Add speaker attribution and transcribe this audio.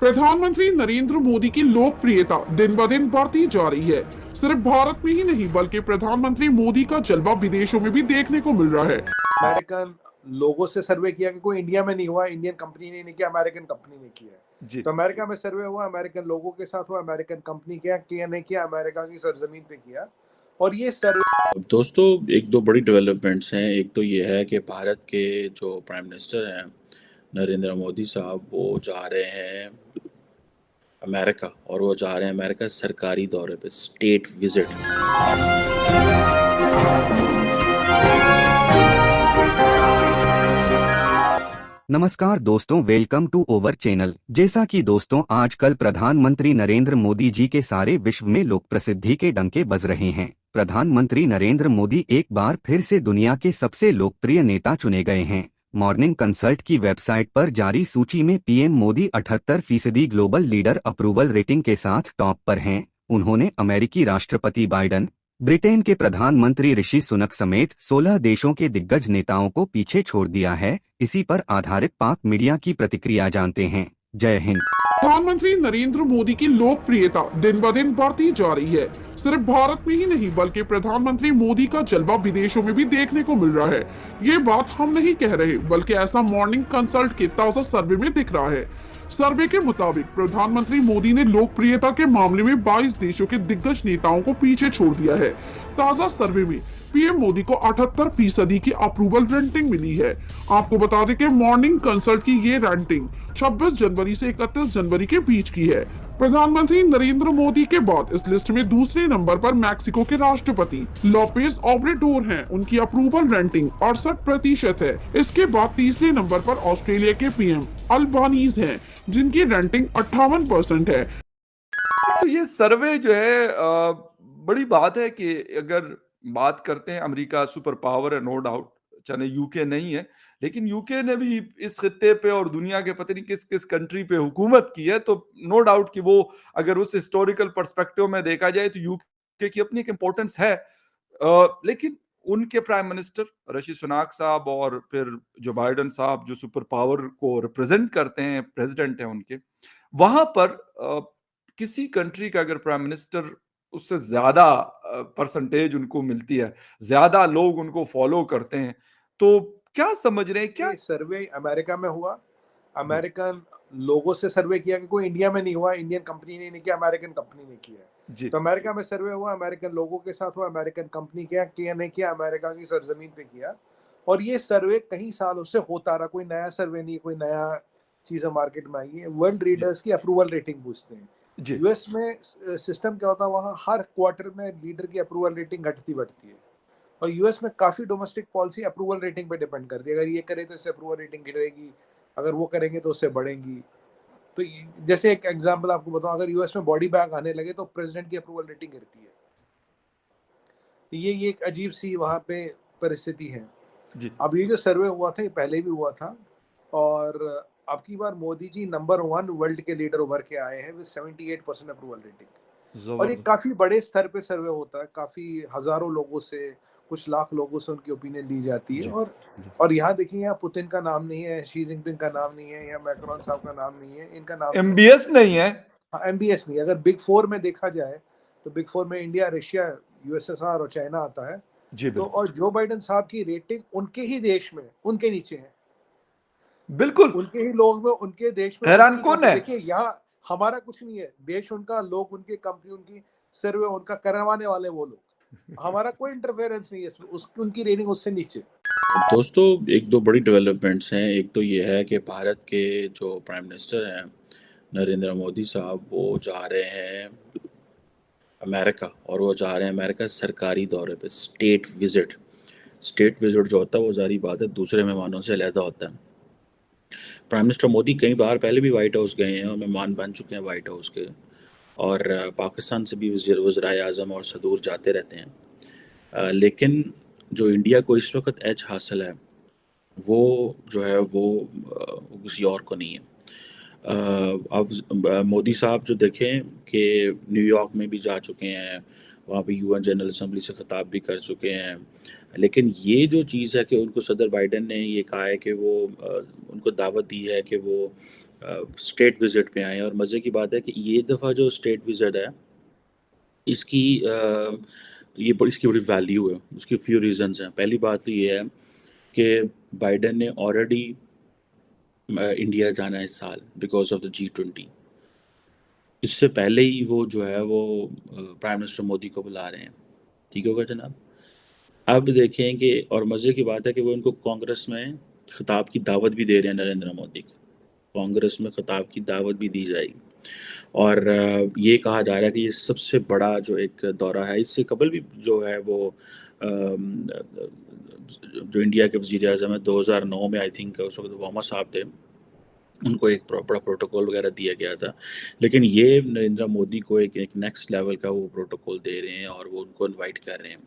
Speaker 1: प्रधानमंत्री नरेंद्र मोदी की लोकप्रियता दिन ब दिन बढ़ती जा रही है। सिर्फ भारत में ही नहीं बल्कि प्रधानमंत्री मोदी का जलवा विदेशों में भी देखने को मिल रहा है।
Speaker 2: अमेरिकन लोगों से सर्वे किया कि कोई इंडिया में नहीं हुआ, इंडियन कंपनी ने नहीं किया, अमेरिकन कंपनी ने किया है। तो अमेरिका में सर्वे हुआ, अमेरिकन लोगों के साथ हुआ, अमेरिकन कंपनी किया नहीं किया, अमेरिका की सरजमीन पे किया। और ये सर्वे
Speaker 3: दोस्तों, एक दो बड़ी डेवलपमेंट्स हैं। एक तो ये है कि भारत के जो प्राइम मिनिस्टर हैं नरेंद्र मोदी साहब, वो जा रहे हैं अमेरिका, और वो जा रहे हैं अमेरिका सरकारी दौरे पे, स्टेट विजिट।
Speaker 4: नमस्कार दोस्तों, वेलकम टू ओवर चैनल। जैसा कि दोस्तों आजकल प्रधानमंत्री नरेंद्र मोदी जी के सारे विश्व में लोक प्रसिद्धि के डंके बज रहे हैं। प्रधानमंत्री नरेंद्र मोदी एक बार फिर से दुनिया के सबसे लोकप्रिय नेता चुने गए हैं। मॉर्निंग कंसल्ट की वेबसाइट पर जारी सूची में PM Modi 78% global leader approval rating के साथ टॉप पर हैं। उन्होंने अमेरिकी राष्ट्रपति बाइडन, ब्रिटेन के प्रधानमंत्री ऋषि सुनक समेत 16 देशों के दिग्गज नेताओं को पीछे छोड़ दिया है। इसी पर आधारित पाक मीडिया की प्रतिक्रिया जानते हैं। जय हिंद।
Speaker 1: प्रधानमंत्री नरेंद्र मोदी की लोकप्रियता दिन ब दिन बढ़ती जा रही है। सिर्फ भारत में ही नहीं बल्कि प्रधानमंत्री मोदी का जलवा विदेशों में भी देखने को मिल रहा है। ये बात हम नहीं कह रहे बल्कि ऐसा मॉर्निंग कंसल्ट के ताजा सर्वे में दिख रहा है। सर्वे के मुताबिक प्रधानमंत्री मोदी ने लोकप्रियता के मामले में 22 देशों के दिग्गज नेताओं को पीछे छोड़ दिया है। ताजा सर्वे में पीएम मोदी को 78% की अप्रूवल रेटिंग मिली है। आपको बता दें कि मॉर्निंग कंसल्ट की ये रेटिंग 26 जनवरी से 31 जनवरी के बीच की है। प्रधानमंत्री नरेंद्र मोदी के बाद इस लिस्ट में दूसरे नंबर पर मैक्सिको के राष्ट्रपति लोपेज ओब्राडोर हैं। उनकी अप्रूवल रेटिंग 68% है। इसके बाद तीसरे नंबर पर ऑस्ट्रेलिया के पीएम अल्बानीज हैं, जिनकी रेटिंग 58% है।
Speaker 5: तो ये सर्वे जो है बड़ी बात है कि अगर बात करते हैं, अमेरिका सुपर पावर है, नो डाउट, चाहे यूके नहीं है, लेकिन यूके ने भी इस खित्ते पे और दुनिया के पता नहीं किस किस कंट्री पे हुकूमत की है। तो नो डाउट कि वो अगर उस हिस्टोरिकल पर्सपेक्टिव में देखा जाए तो यूके की अपनी एक इंपॉर्टेंस है। लेकिन उनके प्राइम मिनिस्टर ऋषि सुनाक साहब और फिर जो बाइडन साहब जो सुपर पावर को रिप्रेजेंट करते हैं, प्रेसिडेंट हैं उनके, वहां पर किसी कंट्री का अगर प्राइम मिनिस्टर उससे ज्यादा परसेंटेज उनको मिलती है, ज्यादा लोग उनको फॉलो करते हैं, तो क्या समझ रहे हैं? क्या
Speaker 2: सर्वे अमेरिका में हुआ, अमेरिकन लोगों से सर्वे किया कि कोई इंडिया में नहीं हुआ, इंडियन कंपनी ने नहीं किया, अमेरिकन कंपनी ने किया है। तो अमेरिका में सर्वे हुआ, अमेरिकन लोगों के साथ हुआ, अमेरिकन कंपनी किया नहीं किया, अमेरिका की सरजमीन पे किया। और ये सर्वे कई सालों से होता रहा, कोई नया सर्वे नहीं, कोई नया चीज मार्केट में आई है। वर्ल्ड रीडर्स की अप्रूवल रेटिंग पूछते हैं। यूएस में सिस्टम क्या होता है, वहाँ हर क्वार्टर में लीडर की अप्रूवल रेटिंग घटती बढ़ती है। और यूएस में काफी डोमेस्टिक पॉलिसी अप्रूवल रेटिंग पे डिपेंड करती है। अगर ये करे तो इससे अप्रूवल रेटिंग गिरेगी, अगर वो करेंगे तो उससे बढ़ेगी। तो जैसे एक एग्जांपल आपको बताऊं, अगर यूएस में बॉडी बैग आने लगे तो प्रेसिडेंट की अप्रूवल रेटिंग गिरती है। ये एक अजीब सी वहाँ पे परिस्थिति है। अब ये जो सर्वे हुआ था, ये पहले भी हुआ था, और अब की बार मोदी जी नंबर 1 वर्ल्ड के लीडर उभर के आए हैं विद 78% अप्रूवल रेटिंग। और ये काफी बड़े स्तर पे सर्वे होता है, काफी हजारों लोगों से, कुछ लाख लोगों से उनकी ओपिनियन ली जाती है। और यहाँ देखिए, यहाँ पुतिन का नाम नहीं है, शी जिनपिंग का नाम नहीं है, या मैक्रोन साहब का नाम नहीं है, इनका नाम
Speaker 5: एमबीएस नहीं है।
Speaker 2: हाँ, एमबीएस नहीं। अगर बिग 4 में देखा जाए तो बिग 4 में इंडिया, रशिया, यूएसएसआर और चाइना आता है। तो और जो बाइडन साहब की रेटिंग उनके ही देश में उनके नीचे है,
Speaker 5: बिल्कुल
Speaker 2: उनके ही लोग में, उनके देश में।
Speaker 5: हैरान कौन है?
Speaker 2: देखिए, यहाँ हमारा कुछ नहीं है, देश उनका, लोग उनके, कंपनी उनकी, सर्वे उनका करवाने वाले वो लोग। हमारा कोई इंटरफेरेंस नहीं है इसमें, उनकी रेटिंग उससे नीचे।
Speaker 3: दोस्तों, एक दो बड़ी डेवलपमेंट्स हैं। एक तो ये है कि भारत के जो प्राइम मिनिस्टर हैं नरेंद्र मोदी साहब, वो जा रहे हैं अमेरिका, और वो जा रहे हैं अमेरिका सरकारी दौरे पे, स्टेट विजिट। स्टेट विजिट जो होता है वो जारी बात है दूसरे मेहमानों से अलहदा होता है। प्राइम मिनिस्टर मोदी कई बार पहले भी वाइट हाउस गए हैं और मेहमान बन चुके हैं वाइट हाउस के, और पाकिस्तान से भी वज़ीर आज़म और सदूर जाते रहते हैं। लेकिन जो इंडिया को इस वक्त एज हासिल है वो जो है वो किसी और को नहीं है। अब मोदी साहब जो देखें कि न्यूयॉर्क में भी जा चुके हैं, वहाँ पे यूएन जनरल असम्बली से खिताब भी कर चुके हैं, लेकिन ये जो चीज़ है कि उनको सदर बाइडन ने ये कहा है कि वो उनको दावत दी है कि वो स्टेट विजिट पे आए हैं। और मज़े की बात है कि ये दफ़ा जो स्टेट विजिट है इसकी इसकी बड़ी वैल्यू है। उसकी फ्यू रीजंस हैं। पहली बात तो ये है कि बाइडेन ने ऑलरेडी इंडिया जाना है इस साल बिकॉज ऑफ द G20। इससे पहले ही वो जो है वो प्राइम मिनिस्टर मोदी को बुला रहे हैं। ठीक होगा जनाब। अब देखें कि और मज़े की बात है कि वो इनको कांग्रेस में खिताब की दावत भी दे रहे हैं नरेंद्र मोदी को। कांग्रेस में खिताब की दावत भी दी जाएगी। और ये कहा जा रहा है कि ये सबसे बड़ा जो एक दौरा है। इससे कबल भी जो है वो जो इंडिया के वज़ीर आज़म है 2009 में आई थिंक उस वक्त ओबामा साहब थे, उनको एक बड़ा प्रोटोकॉल वगैरह दिया गया था। लेकिन ये नरेंद्र मोदी को एक नेक्स्ट लेवल का वो प्रोटोकॉल दे रहे हैं और वो उनको इनवाइट कर रहे हैं।